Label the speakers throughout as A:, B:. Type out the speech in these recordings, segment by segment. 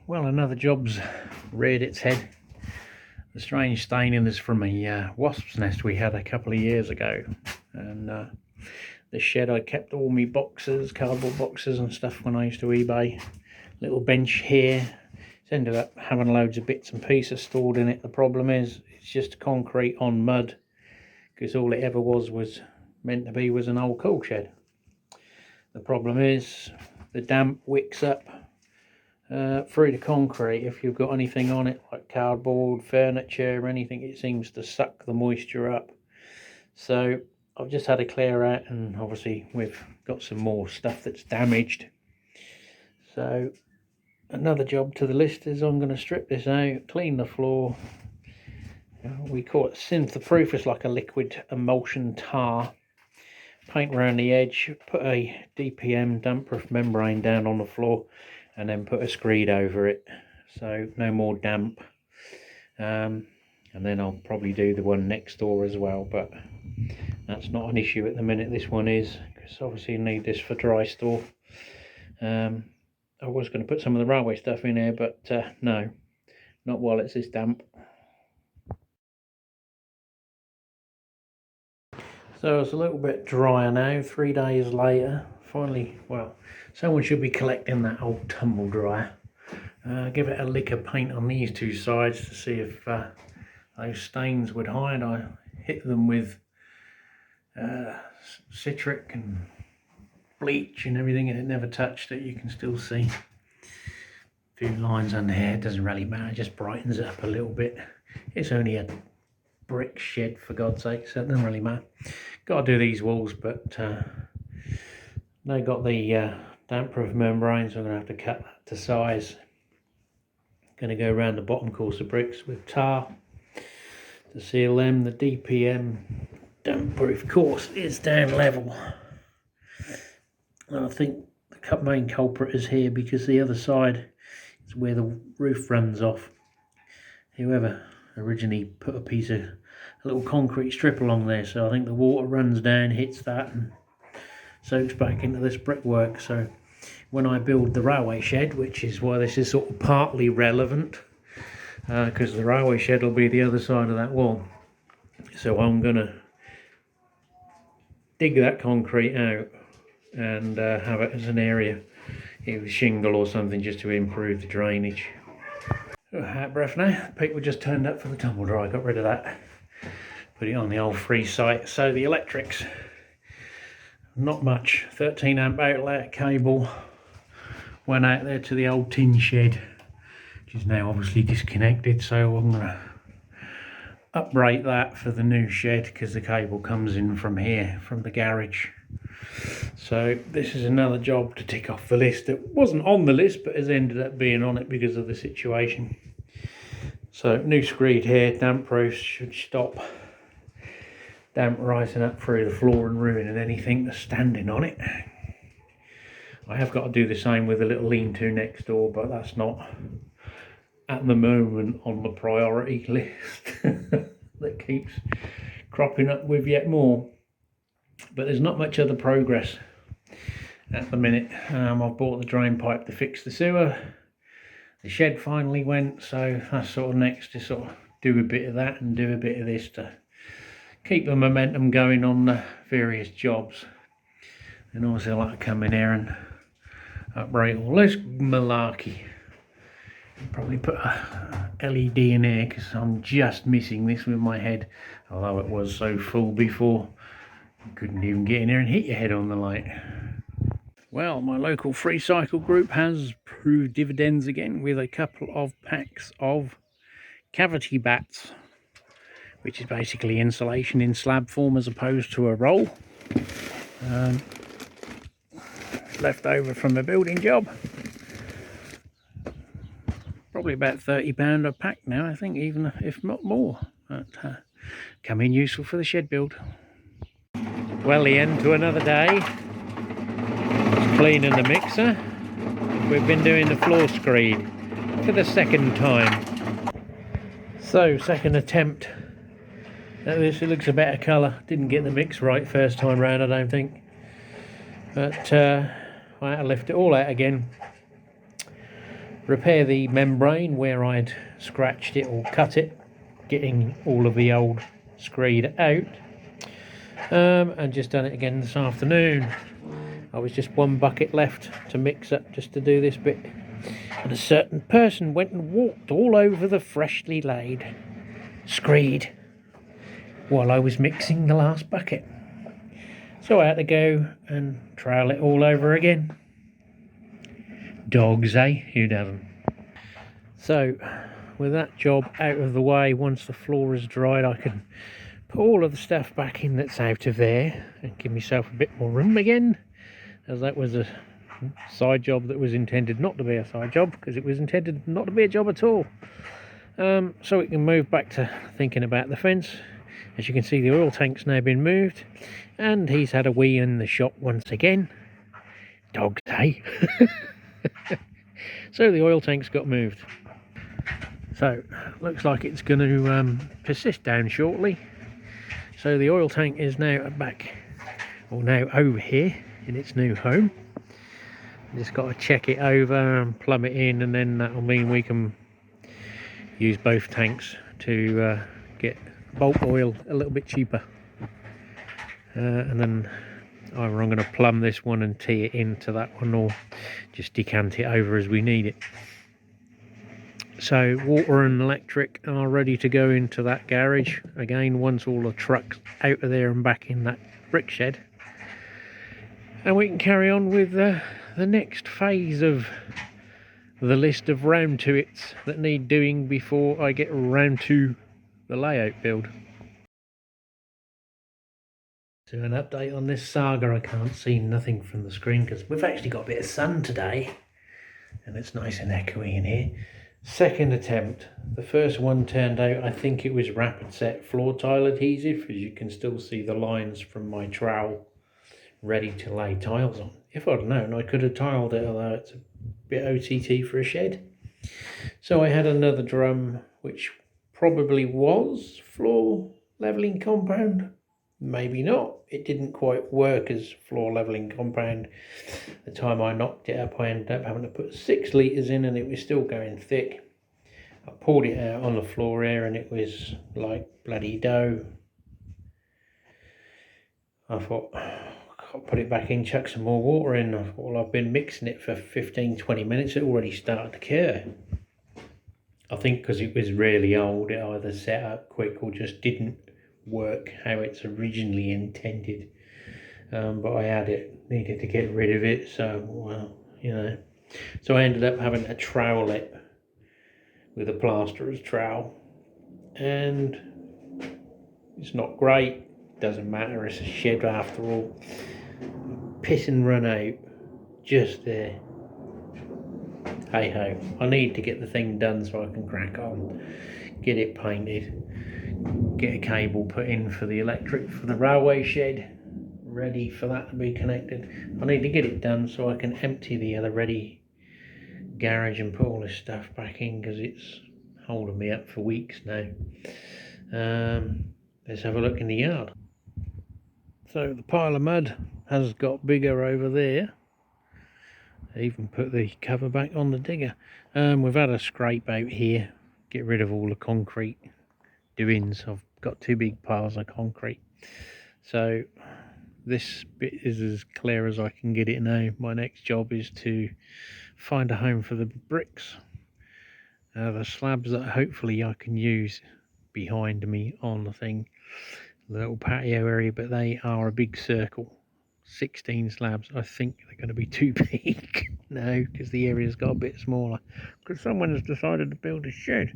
A: Well, another job's reared its head. The strange staining is from a wasp's nest we had a couple of years ago, and the shed I kept all my boxes, cardboard boxes and stuff when I used to eBay. Little bench here. It's ended up having loads of bits and pieces stored in it. The problem is it's just concrete on mud, because all it ever was meant to be was an old coal shed. The problem is the damp wicks up through the concrete. If you've got anything on it like cardboard, furniture or anything, it seems to suck the moisture up. So I've just had a clear out, and obviously we've got some more stuff that's damaged. So another job to the list is I'm going to strip this out, clean the floor. We call it synth-proof. It's like a liquid emulsion tar. Paint around the edge, put a DPM damp-proof membrane down on the floor, and then put a screed over it, so no more damp. And then I'll probably do the one next door as well, but that's not an issue at the minute. This one is, because obviously you need this for dry store. I was going to put some of the railway stuff in here, but no, not while it's this damp. So it's a little bit drier now, 3 days later. Finally, well, someone should be collecting that old tumble dryer. Give it a lick of paint on these two sides to see if those stains would hide. I hit them with citric and bleach and everything, and it never touched it. You can still see a few lines under here. It doesn't really matter, it just brightens it up a little bit. It's only a brick shed, for God's sake, so it doesn't really matter. Got to do these walls, but they got the damp-proof membrane, so I'm going to have to cut that to size. Going to go around the bottom course of bricks with tar to seal them. The DPM damp-proof course is down level. And I think the main culprit is here, because the other side is where the roof runs off. Whoever originally put a little concrete strip along there, so I think the water runs down, hits that and soaks back into this brickwork. So when I build the railway shed, which is why this is sort of partly relevant, because the railway shed will be the other side of that wall, so I'm gonna dig that concrete out and have it as an area with shingle or something, just to improve the drainage. Out of breath now. People just turned up for the tumble dryer. Got rid of that, put it on the old free site. So the electrics, not much. 13 amp outlet cable went out there to the old tin shed, which is now obviously disconnected, so I'm gonna uprate that for the new shed, because the cable comes in from here, from the garage. So this is another job to tick off the list that wasn't on the list, but has ended up being on it because of the situation. So new screed here, damp proof, should stop damp rising up through the floor and ruining anything that's standing on it. I have got to do the same with a little lean-to next door, but that's not at the moment on the priority list that keeps cropping up with yet more. But there's not much other progress at the minute. I've bought the drain pipe to fix the sewer. The shed finally went, so that's sort of next, to sort of do a bit of that and do a bit of this to keep the momentum going on the various jobs. And obviously I like to come in here and uprate all this malarkey. Probably put a LED in here, because I'm just missing this with my head, although it was so full before you couldn't even get in here and hit your head on the light. Well, my local free cycle group has proved dividends again with a couple of packs of cavity bats, which is basically insulation in slab form as opposed to a roll. Left over from a building job. Probably about £30 a pack now, I think, even if not more. But come in useful for the shed build. Well, the end to another day. Just cleaning the mixer. We've been doing the floor screed for the second time. So, second attempt at this. It looks a better colour. Didn't get the mix right first time round, I don't think. But I had to lift it all out again. repair the membrane where I'd scratched it or cut it, getting all of the old screed out, and just done it again this afternoon. I was just one bucket left to mix up just to do this bit, and a certain person went and walked all over the freshly laid screed while I was mixing the last bucket. So I had to go and trowel it all over again. Dogs, eh? Who doesn't? So, with that job out of the way, once the floor is dried, I can put all of the stuff back in that's out of there and give myself a bit more room again, as that was a side job that was intended not to be a side job, because it was intended not to be a job at all. So we can move back to thinking about the fence. As you can see, the oil tank's now been moved, and he's had a wee in the shop once again. Dogs, eh? So the oil tank's got moved. So looks like it's going to persist down shortly. So the oil tank is now back, or now over here in its new home. Just got to check it over and plumb it in, and then that'll mean we can use both tanks to get bulk oil a little bit cheaper. And then either I'm going to plumb this one and tee it into that one, or just decant it over as we need it. So water and electric are ready to go into that garage again once all the trucks out of there and back in that brick shed, and we can carry on with the next phase of the list of round to its that need doing before I get round to the layout build. So an update on this saga. I can't see nothing from the screen because we've actually got a bit of sun today and it's nice and echoey in here. Second attempt. The first one turned out, I think it was rapid set floor tile adhesive, as you can still see the lines from my trowel ready to lay tiles on. If I'd known, I could have tiled it, although it's a bit OTT for a shed. So I had another drum which probably was floor leveling compound, maybe not. It didn't quite work as floor leveling compound. The time I knocked it up, I ended up having to put 6 litres in and it was still going thick. I poured it out on the floor here and it was like bloody dough. I thought, I'll put it back in, chuck some more water in. I thought, well, I've been mixing it for 15-20 minutes, it already started to cure. I think because it was really old, it either set up quick or just didn't work how it's originally intended. But I had it, needed to get rid of it, so, well, you know. So I ended up having to trowel it with a plasterer's trowel. And it's not great, doesn't matter, it's a shed after all. Piss and run out, just there. Hey ho, I need to get the thing done so I can crack on, get it painted, get a cable put in for the electric for the railway shed, ready for that to be connected. I need to get it done so I can empty the other ready garage and put all this stuff back in, because it's holding me up for weeks now. Let's have a look in the yard. So the pile of mud has got bigger over there. I even put the cover back on the digger. We've had a scrape out here, get rid of all the concrete doings. I've got 2 big piles of concrete, so this bit is as clear as I can get it now. My next job is to find a home for the bricks, the slabs that hopefully I can use behind me on the thing, the little patio area, but they are a big circle, 16 slabs. I think they're going to be too big now because the area's got a bit smaller, because someone has decided to build a shed.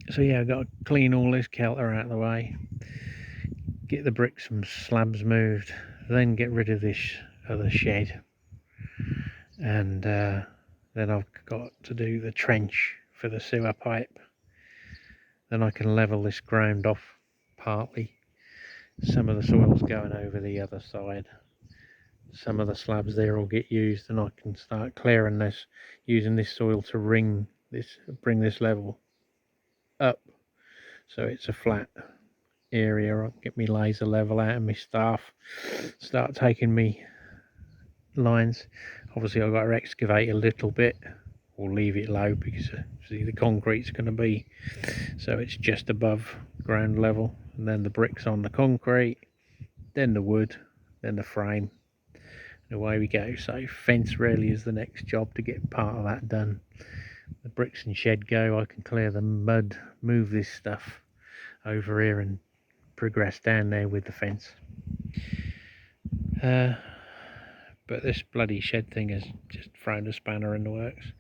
A: So yeah, I've got to clean all this kelter out of the way, get the bricks and slabs moved, then get rid of this other shed, and then I've got to do the trench for the sewer pipe. Then I can level this ground off partly. Some of the soil's going over the other side. Some of the slabs there will get used, and I can start clearing this, using this soil to bring this level up, so it's a flat area. I'll get me laser level out and my staff start taking me lines. Obviously I've got to excavate a little bit or leave it low because see the concrete's going to be so it's just above ground level, and then the bricks on the concrete, then the wood, then the frame, and away we go. So fence really is the next job to get part of that done. The bricks and shed go, I can clear the mud, move this stuff over here and progress down there with the fence. But this bloody shed thing has just thrown a spanner in the works,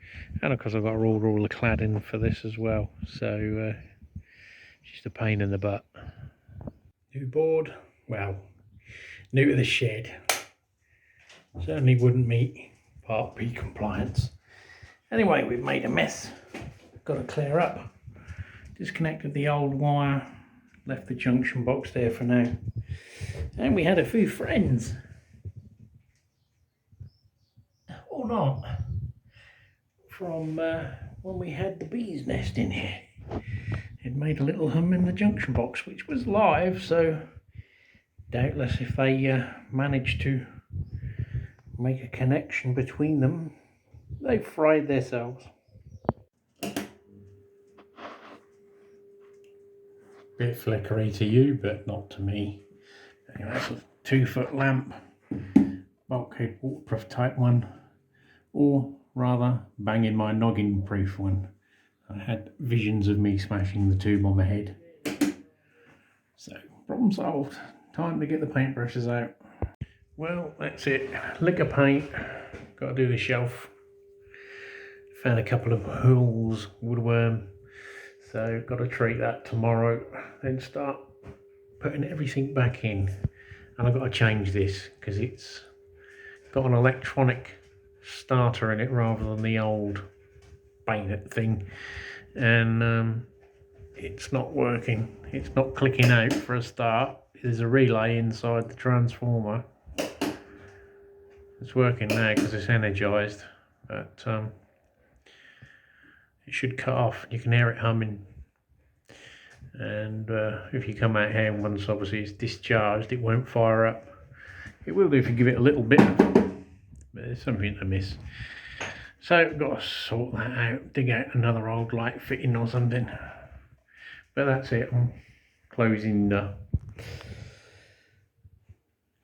A: and of course I've got to order all the cladding for this as well, so just a pain in the butt. New board, well, new to the shed, certainly wouldn't meet Part B compliance. Anyway, we've made a mess, got to clear up. Disconnected the old wire, left the junction box there for now, and we had a few friends. Or not, from when we had the bee's nest in here. It made a little hum in the junction box, which was live, so doubtless if they managed to make a connection between them, they fried themselves. Bit flickery to you, but not to me. Anyway, that's a 2-foot lamp, bulkhead waterproof type one, or rather banging my noggin proof one. I had visions of me smashing the tube on my head. So, problem solved. Time to get the paintbrushes out. Well, that's it. Lick of paint. Got to do the shelf. Found a couple of holes, woodworm. So, got to treat that tomorrow. Then start putting everything back in. And I've got to change this because it's got an electronic starter in it rather than the old bayonet thing, and it's not working. It's not clicking out for a start. There's a relay inside the transformer. It's working now because it's energized, but it should cut off. You can hear it humming, and if you come out here once obviously it's discharged, it won't fire up. It will do if you give it a little bit, but there's something to miss. So I've got to sort that out, dig out another old light fitting or something. But that's it. I'm closing the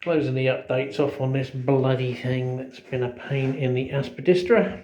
A: updates off on this bloody thing that's been a pain in the aspidistra.